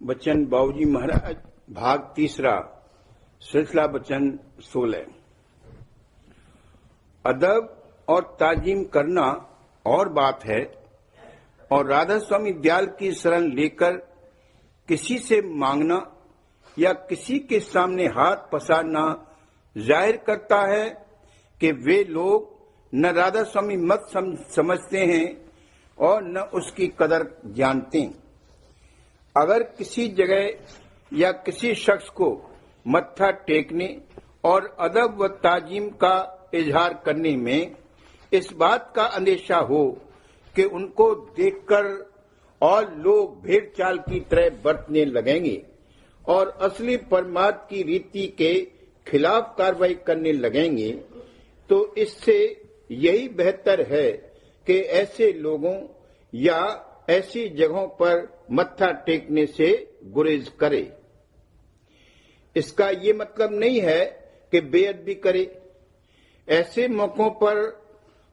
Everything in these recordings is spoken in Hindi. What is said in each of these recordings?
बच्चन बाबूजी महाराज भाग तीसरा सिलसिला बच्चन 16। अदब और ताजीम करना और बात है और राधा स्वामी दयाल की शरण लेकर किसी से मांगना या किसी के सामने हाथ पसारना जाहिर करता है कि वे लोग न राधा स्वामी मत समझते हैं और न उसकी कदर जानते। अगर किसी जगह या किसी शख्स को मत्था टेकने और अदब व ताजीम का इजहार करने में इस बात का अंदेशा हो कि उनको देखकर और लोग भेड़ चाल की तरह बरतने लगेंगे और असली परमार्थ की रीति के खिलाफ कार्रवाई करने लगेंगे, तो इससे यही बेहतर है कि ऐसे लोगों या ऐसी जगहों पर मत्था टेकने से गुरेज करे। इसका ये मतलब नहीं है कि बेअदबी करे। ऐसे मौकों पर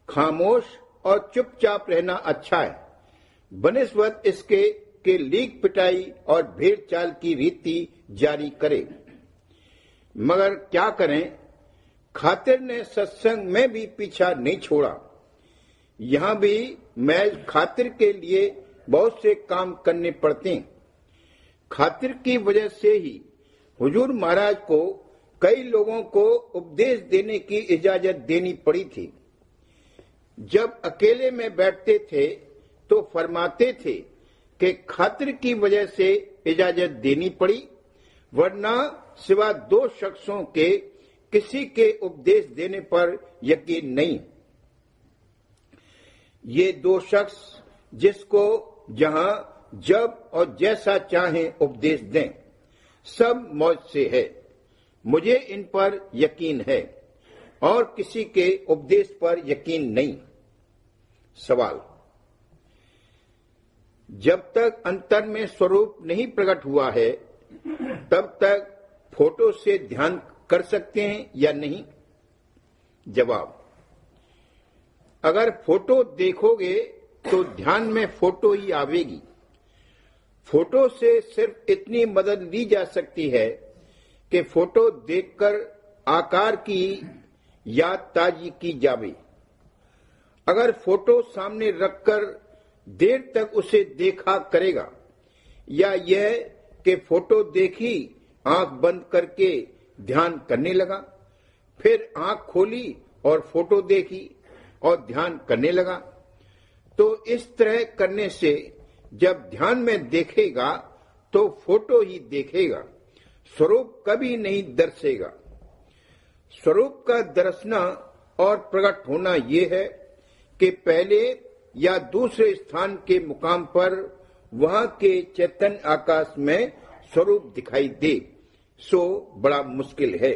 खामोश और चुपचाप रहना अच्छा है बनिस्बत इसके कि लीक पिटाई और भेड़ चाल की रीति जारी करे। मगर क्या करें, खातिर ने सत्संग में भी पीछा नहीं छोड़ा। यहाँ भी महज खातिर के लिए बहुत से काम करने पड़ते हैं। खातिर की वजह से ही हुजूर महाराज को कई लोगों को उपदेश देने की इजाजत देनी पड़ी थी। जब अकेले में बैठते थे तो फरमाते थे कि खातिर की वजह से इजाजत देनी पड़ी, वरना सिवा दो शख्सों के किसी के उपदेश देने पर यकीन नहीं। ये दो शख्स जिसको जहां जब और जैसा चाहें उपदेश दें, सब मौज से है। मुझे इन पर यकीन है और किसी के उपदेश पर यकीन नहीं। सवाल: जब तक अंतर में स्वरूप नहीं प्रकट हुआ है तब तक फोटो से ध्यान कर सकते हैं या नहीं? जवाब: अगर फोटो देखोगे तो ध्यान में फोटो ही आवेगी। फोटो से सिर्फ इतनी मदद ली जा सकती है कि फोटो देखकर आकार की याद ताजी की जावे। अगर फोटो सामने रखकर देर तक उसे देखा करेगा या यह कि फोटो देखी, आंख बंद करके ध्यान करने लगा, फिर आंख खोली और फोटो देखी और ध्यान करने लगा, तो इस तरह करने से जब ध्यान में देखेगा तो फोटो ही देखेगा, स्वरूप कभी नहीं दर्शेगा। स्वरूप का दर्शना और प्रकट होना यह है कि पहले या दूसरे स्थान के मुकाम पर वहां के चैतन्य आकाश में स्वरूप दिखाई दे, सो बड़ा मुश्किल है।